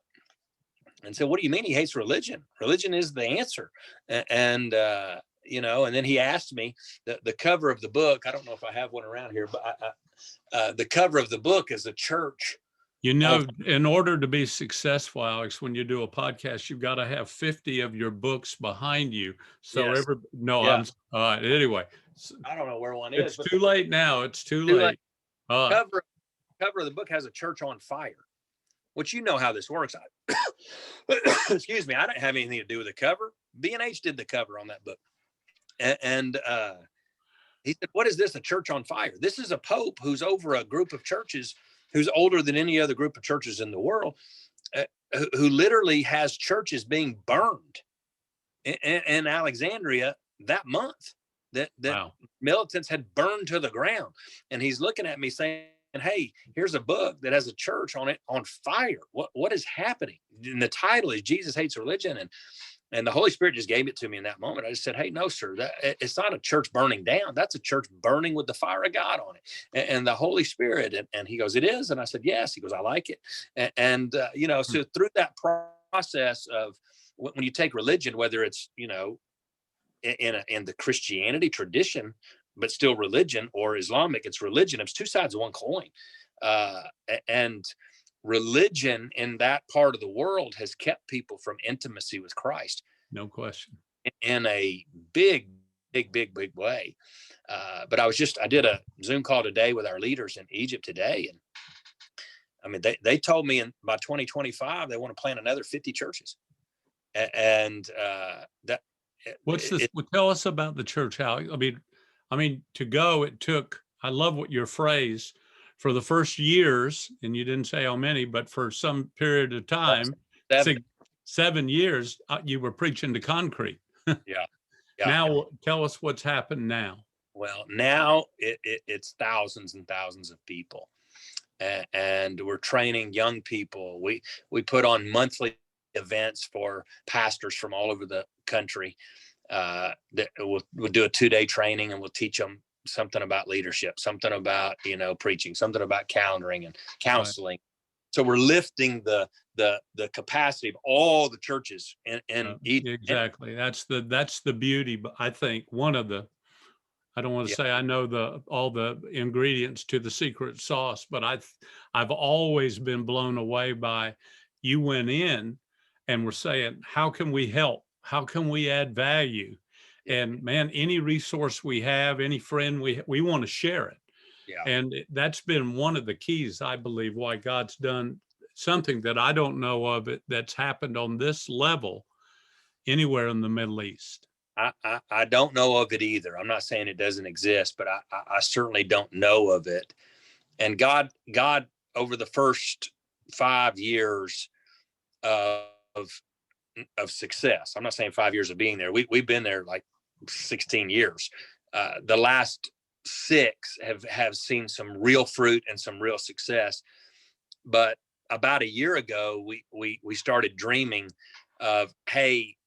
and said, what do you mean he hates religion? Religion is the answer. And then he asked me the cover of the book. I don't know if I have one around here, but the cover of the book is a church. In order to be successful, Alex, when you do a podcast, you've got to have 50 of your books behind you. So anyway. I don't know where one is. It's too late now. It's too late. Cover of the book has a church on fire, which you know how this works. Excuse me. I didn't have anything to do with the cover. B&H did the cover on that book. And he said, what is this? A church on fire? This is a pope who's over a group of churches, who's older than any other group of churches in the world, who literally has churches being burned in Alexandria that month, that wow. Militants had burned to the ground. And he's looking at me saying, hey, here's a book that has a church on it on fire. What is happening? And the title is Jesus Hates Religion. And the Holy Spirit just gave it to me in that moment. I just said, hey, no, sir, it's not a church burning down. That's a church burning with the fire of God on it. And the Holy Spirit. And he goes, it is. And I said, yes. He goes, I like it. So through that process of when you take religion, whether it's, in the Christianity tradition, but still religion, or Islamic, it's religion. It's two sides of one coin. And religion in that part of the world has kept people from intimacy with Christ. No question. In a big way. But I did a Zoom call today with our leaders in Egypt today. And I mean, they told me by 2025, they want to plant another 50 churches. And tell us about the church, Alex. I mean, to go, it took, I love what your phrase, for the first years, and you didn't say how many, but for some period of time, 7 years, you were preaching to concrete. Yeah. Now, tell us what's happened now. Well, now it's thousands and thousands of people, and we're training young people. We put on monthly events for pastors from all over the country. That we'll do a 2-day training, and we'll teach them something about leadership, something about, preaching, something about calendaring and counseling. Right. So we're lifting the capacity of all the churches in each. Exactly. That's the beauty. But I think one of the, I don't want to say I know all the ingredients to the secret sauce, but I've always been blown away by, you went in and we're saying, how can we help? How can we add value? And man, any resource we have, any friend we want to share it. Yeah. And that's been one of the keys, I believe, why God's done something that I don't know of it that's happened on this level anywhere in the Middle East. I don't know of it either. I'm not saying it doesn't exist, but I certainly don't know of it. And God over the first 5 years of success, I'm not saying 5 years of being there. We've been there like 16 years. The last 6 have seen some real fruit and some real success. But about a year ago, we started dreaming of, hey,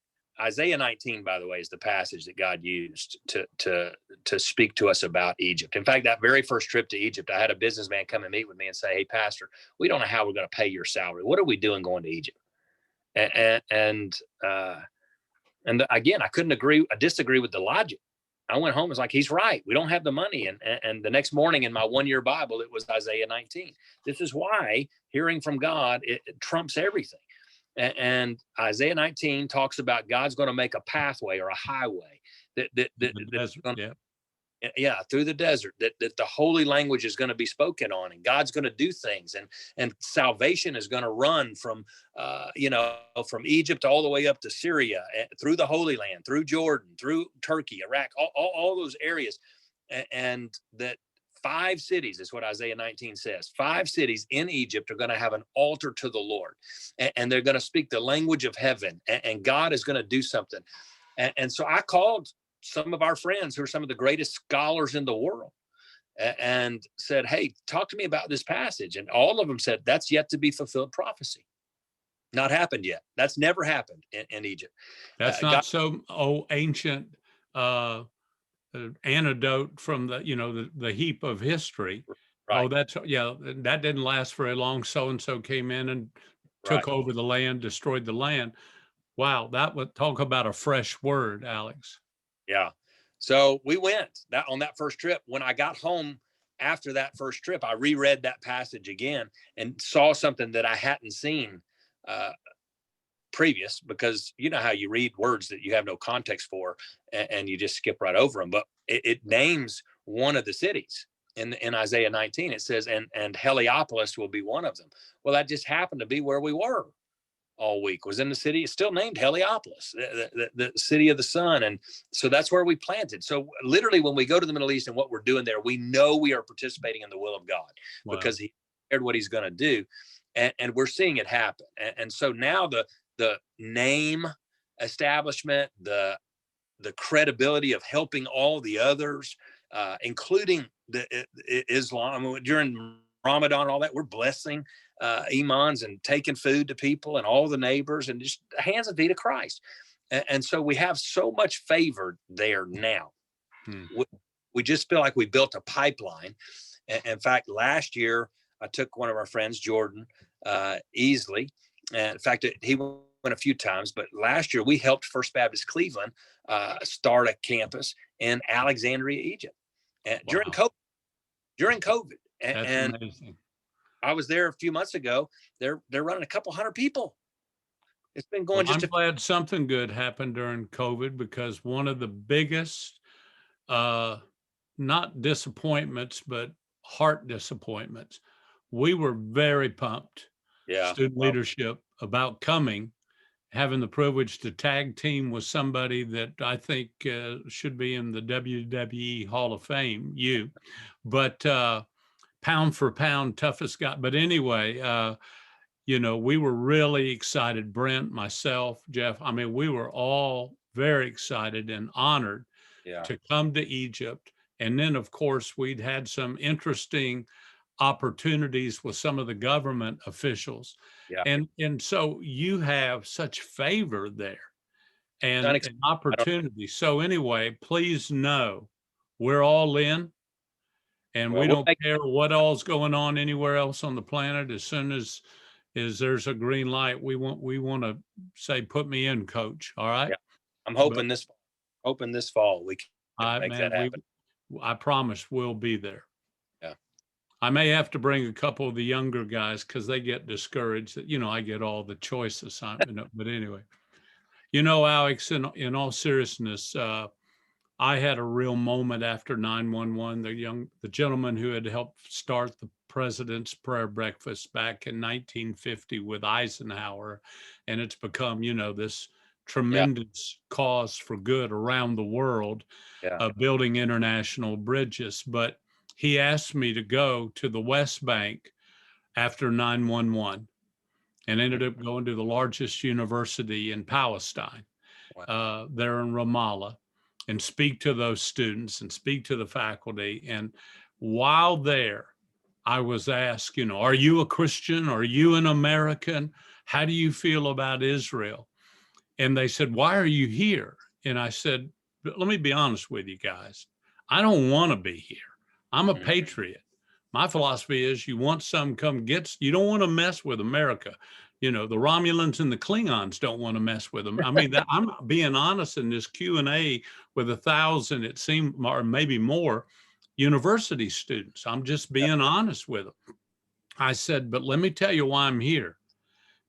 Isaiah 19, by the way, is the passage that God used to speak to us about Egypt. In fact, that very first trip to Egypt, I had a businessman come and meet with me and say, hey, Pastor, we don't know how we're going to pay your salary. What are we doing going to Egypt? And again, I disagree with the logic. I went home, it's like, he's right. We don't have the money. And the next morning in my 1-year Bible, it was Isaiah 19. This is why hearing from God, it trumps everything. And Isaiah 19 talks about God's going to make a pathway or a highway that's going through the desert, that the holy language is going to be spoken on, and God's going to do things, and salvation is going to run from from Egypt all the way up to Syria, through the Holy Land, through Jordan, through Turkey, Iraq, all those areas, and that 5 cities is what Isaiah 19 says. 5 cities in Egypt are going to have an altar to the Lord, and they're going to speak the language of heaven, and God is going to do something. And so I called some of our friends who are some of the greatest scholars in the world and said, hey, talk to me about this passage. And all of them said, that's yet to be fulfilled prophecy. Not happened yet. That's never happened in Egypt. That's not some ancient anecdote from the heap of history. Right. That didn't last very long. So-and-so came in and took over the land, destroyed the land. Wow, that would talk about a fresh word, Alex. Yeah. So we went on that first trip. When I got home after that first trip, I reread that passage again and saw something that I hadn't seen previous, because you know how you read words that you have no context for and you just skip right over them. But it names one of the cities in Isaiah 19. It says, and Heliopolis will be one of them. Well, that just happened to be where we were all week, was in the city. It's still named Heliopolis, the city of the sun. And so that's where we planted. So literally when we go to the Middle East and what we're doing there, we know we are participating in the will of God. Wow. Because he shared what he's going to do. And we're seeing it happen. And so now the name establishment, the credibility of helping all the others, including the Islam during Ramadan and all that, we're blessing imams and taking food to people and all the neighbors, and just hands and feet of Christ. And so we have so much favor there now. We just feel like we built a pipeline. In fact, last year I took one of our friends, Jordan Easley. And in fact, he went a few times, but last year we helped First Baptist Cleveland start a campus in Alexandria, Egypt, during COVID. That's amazing. I was there a few months ago. They're running a couple hundred people. It's been going. I'm glad something good happened during COVID, because one of the biggest, not disappointments, but heart disappointments. We were very pumped, student leadership, about coming, having the privilege to tag team with somebody that I think should be in the WWE Hall of Fame, but pound for pound, toughest guy. But anyway, we were really excited. Brent, myself, Jeff, I mean, we were all very excited and honored to come to Egypt. And then, of course, we'd had some interesting opportunities with some of the government officials. And so you have such favor there and opportunity. So anyway, please know we're all in. And we don't care what all's going on anywhere else on the planet. As soon as there's a green light, we want to say, put me in, coach. All right. Yeah. I'm hoping this fall we can make that happen. I promise we'll be there. Yeah. I may have to bring a couple of the younger guys because they get discouraged that, I get all the choice assignment. But anyway, Alex, in all seriousness, I had a real moment after 9/11. The gentleman who had helped start the President's Prayer Breakfast back in 1950 with Eisenhower, and it's become, this Yeah. tremendous cause for good around the world, Yeah. building international bridges. But he asked me to go to the West Bank after 9/11 and ended up going to the largest university in Palestine, Wow. there in Ramallah, and speak to those students and speak to the faculty. And while there, I was asked, are you a Christian? Are you an American? How do you feel about Israel? And they said, why are you here? And I said, let me be honest with you guys. I don't want to be here. I'm a patriot. My philosophy is you want some come get, you don't want to mess with America. The Romulans and the Klingons don't want to mess with them. I mean, I'm being honest in this Q&A with 1,000, it seemed, or maybe more, university students. I'm just being honest with them. I said, but let me tell you why I'm here.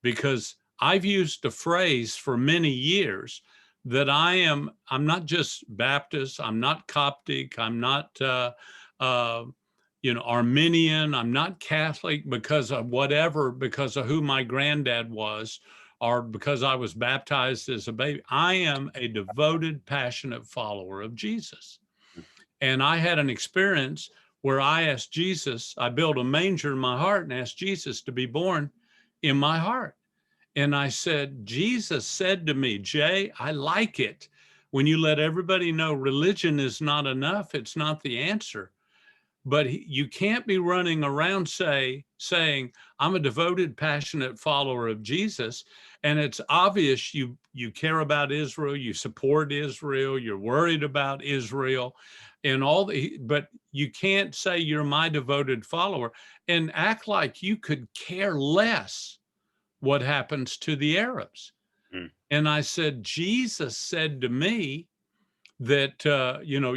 Because I've used a phrase for many years that I'm not just Baptist, I'm not Coptic, I'm not, Arminian, I'm not Catholic because of whatever, because of who my granddad was, or because I was baptized as a baby. I am a devoted, passionate follower of Jesus. And I had an experience where I asked Jesus, I built a manger in my heart and asked Jesus to be born in my heart. And I said, Jesus said to me, Jay, I like it when you let everybody know religion is not enough. It's not the answer. But you can't be running around saying, I'm a devoted, passionate follower of Jesus. And it's obvious you care about Israel, you support Israel, you're worried about Israel and but you can't say you're my devoted follower and act like you could care less what happens to the Arabs. And I said, Jesus said to me that,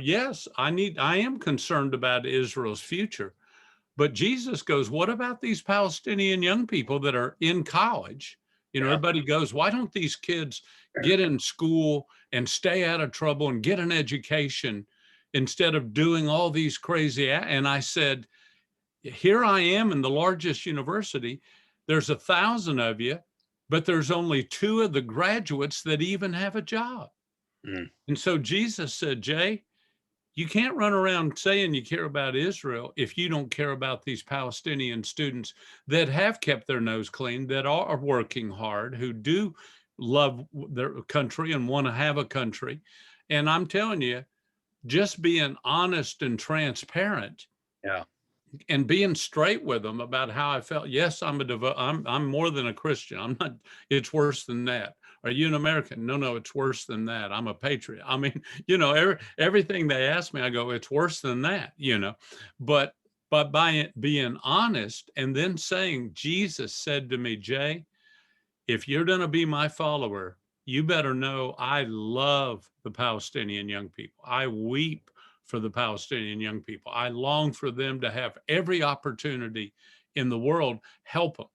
yes, I am concerned about Israel's future. But Jesus goes, what about these Palestinian young people that are in college? Everybody goes, why don't these kids get in school and stay out of trouble and get an education instead of doing all these crazy? And I said, here I am in the largest university. There's 1,000 of you, but there's only 2 of the graduates that even have a job. And so Jesus said, Jay, you can't run around saying you care about Israel if you don't care about these Palestinian students that have kept their nose clean, that are working hard, who do love their country and want to have a country. And I'm telling you, just being honest and transparent, and being straight with them about how I felt. Yes, I'm more than a Christian. I'm not, it's worse than that. Are you an American? No, it's worse than that. I'm a patriot. I mean, everything they ask me, I go, it's worse than that, but by being honest and then saying, Jesus said to me, Jay, if you're going to be my follower, you better know I love the Palestinian young people. I weep for the Palestinian young people. I long for them to have every opportunity in the world. Help them.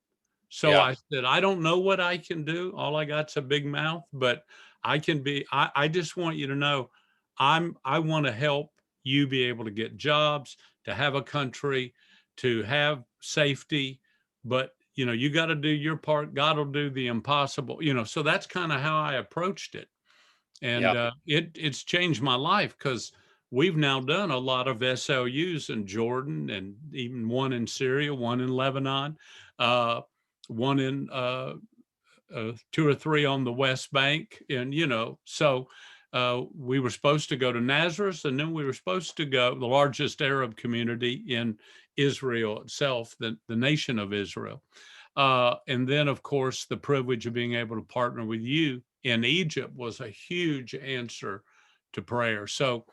So I said, I don't know what I can do. All I got's a big mouth, but I just want you to know I want to help you be able to get jobs, to have a country, to have safety, but you got to do your part. God will do the impossible, so that's kind of how I approached it. And it's changed my life because we've now done a lot of SLUs in Jordan and even one in Syria, one in Lebanon, one in 2 or 3 on the West Bank. And, so we were supposed to go to Nazareth, and then we were supposed to go the largest Arab community in Israel itself, the nation of Israel. And then, of course, the privilege of being able to partner with you in Egypt was a huge answer to prayer. So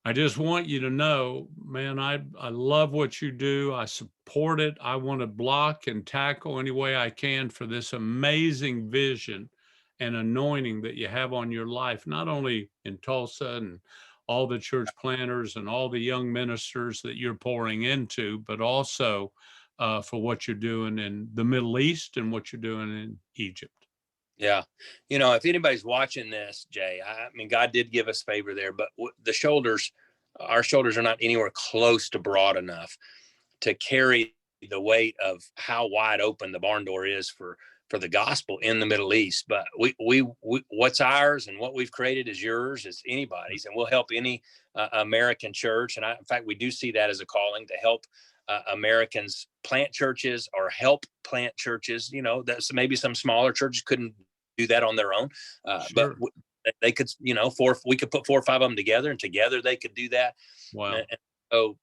I just want you to know, man, I love what you do. I support it. I want to block and tackle any way I can for this amazing vision and anointing that you have on your life, not only in Tulsa and all the church planters and all the young ministers that you're pouring into, but also for what you're doing in the Middle East and what you're doing in Egypt. Yeah. If anybody's watching this, Jay, I mean, God did give us favor there, but our shoulders are not anywhere close to broad enough to carry the weight of how wide open the barn door is for the gospel in the Middle East. But we what's ours and what we've created is yours, is anybody's, and we'll help any American church. And in fact, we do see that as a calling to help Americans plant churches or help plant churches. That's maybe some smaller churches couldn't do that on their own, Sure. but they could, we could put 4 or 5 of them together, and together they could do that. Wow. And so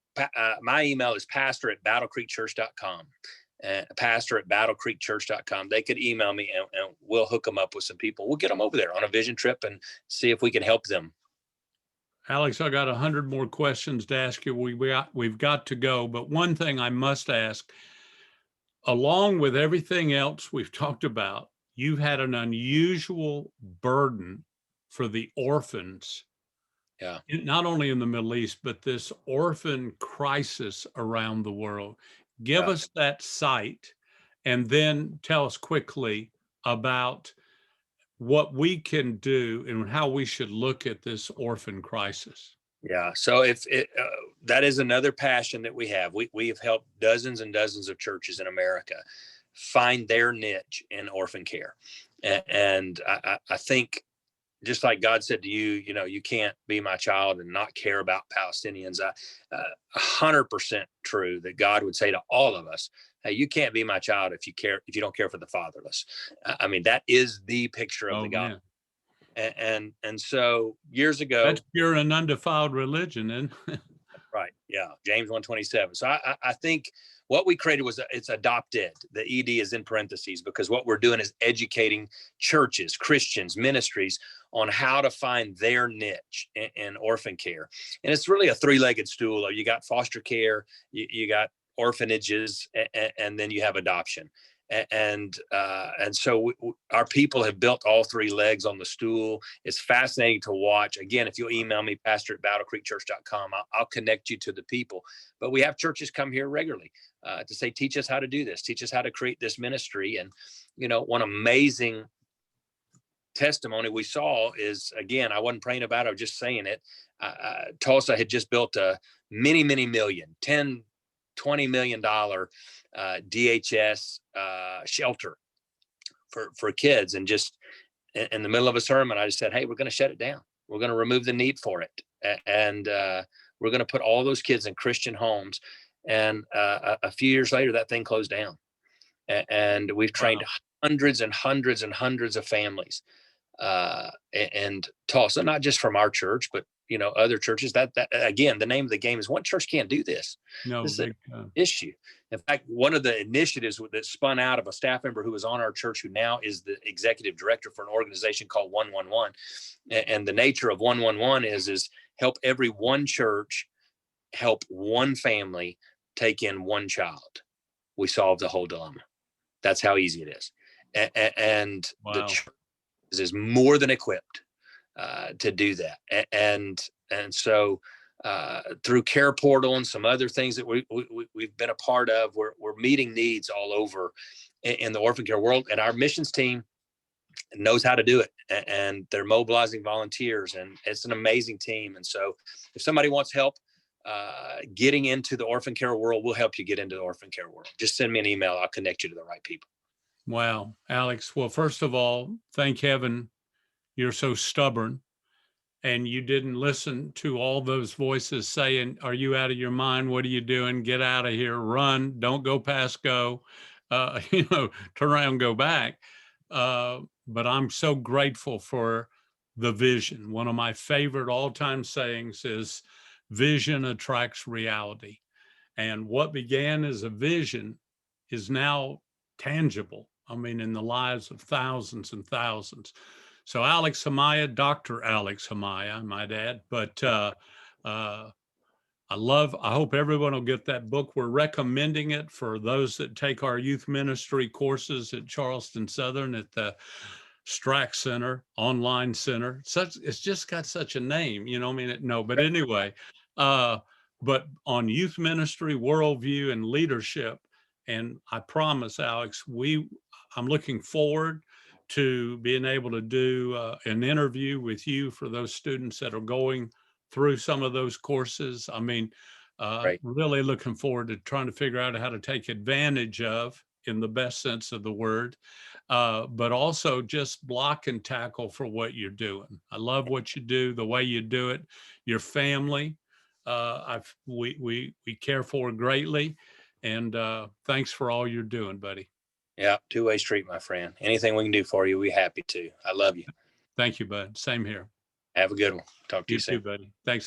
my email is pastor@battlecreekchurch.com. pastor@battlecreekchurch.com. They could email me, and we'll hook them up with some people. We'll get them over there on a vision trip and see if we can help them. Alex, I got 100 more questions to ask you. We've got to go, but one thing I must ask, along with everything else we've talked about, you've had an unusual burden for the orphans. Yeah. Not only in the Middle East, but this orphan crisis around the world. Give us that sight, and then tell us quickly about what we can do and how we should look at this orphan crisis. Yeah. So that is another passion that we have. We have helped dozens and dozens of churches in America find their niche in orphan care. And I think, just like God said to you, you can't be my child and not care about Palestinians. 100% true that God would say to all of us, hey, you can't be my child if you don't care for the fatherless. I mean, that is the picture of the God. And so years ago, that's pure and undefiled religion, and right. Yeah. James 1:27. So I think what we created it's adopted. The ED is in parentheses, because what we're doing is educating churches, Christians, ministries on how to find their niche in orphan care. And it's really a 3-legged stool. You got foster care, you got orphanages, and then you have adoption. And so our people have built all 3 legs on the stool. It's fascinating to watch. Again, if you'll email me, pastor@battlecreekchurch.com, I'll connect you to the people. But we have churches come here regularly to say, teach us how to do this, teach us how to create this ministry. And, one amazing testimony we saw is, again, I wasn't praying about it, I was just saying it. Tulsa had just built a many million, $10-20 million DHS shelter for kids. And just in the middle of a sermon, I just said, hey, we're going to shut it down. We're going to remove the need for it. And we're going to put all those kids in Christian homes. And a few years later, that thing closed down. And we've trained hundreds and hundreds and hundreds of families. And Tulsa, not just from our church, but other churches. That again, the name of the game is one church can't do this. No, this is an issue. In fact, one of the initiatives that spun out of a staff member who was on our church, who now is the executive director for an organization called 111. And the nature of 111 is help every one church help one family take in one child. We solve the whole dilemma. That's how easy it is. And the church is more than equipped to do that. And so through Care Portal and some other things that we've been a part of, we're meeting needs all over in the orphan care world. And our missions team knows how to do it, and they're mobilizing volunteers, and it's an amazing team. And so if somebody wants help getting into the orphan care world, we'll help you get into the orphan care world. Just send me an email. I'll connect you to the right people. Wow, Alex. Well, first of all, thank heaven you're so stubborn and you didn't listen to all those voices saying, are you out of your mind? What are you doing? Get out of here, run, don't go past go, turn around, go back. But I'm so grateful for the vision. One of my favorite all-time sayings is vision attracts reality. And what began as a vision is now tangible. I mean, in the lives of thousands and thousands. So Alex Himaya, Dr. Alex Himaya, I might add, but I hope everyone will get that book. We're recommending it for those that take our youth ministry courses at Charleston Southern at the Strack Center, Online Center. It's just got such a name, you know. I mean, no, but anyway, uh, but on youth ministry, worldview, and leadership. And I promise, Alex, I'm looking forward to being able to do an interview with you for those students that are going through some of those courses. I mean, Right. really looking forward to trying to figure out how to take advantage of, in the best sense of the word, but also just block and tackle for what you're doing. I love what you do, the way you do it. Your family, we care for greatly, and thanks for all you're doing, buddy. Yeah, two-way street, my friend. Anything we can do for you, we're happy to. I love you. Thank you, bud. Same here. Have a good one. Talk to you You too, soon. buddy. Thanks.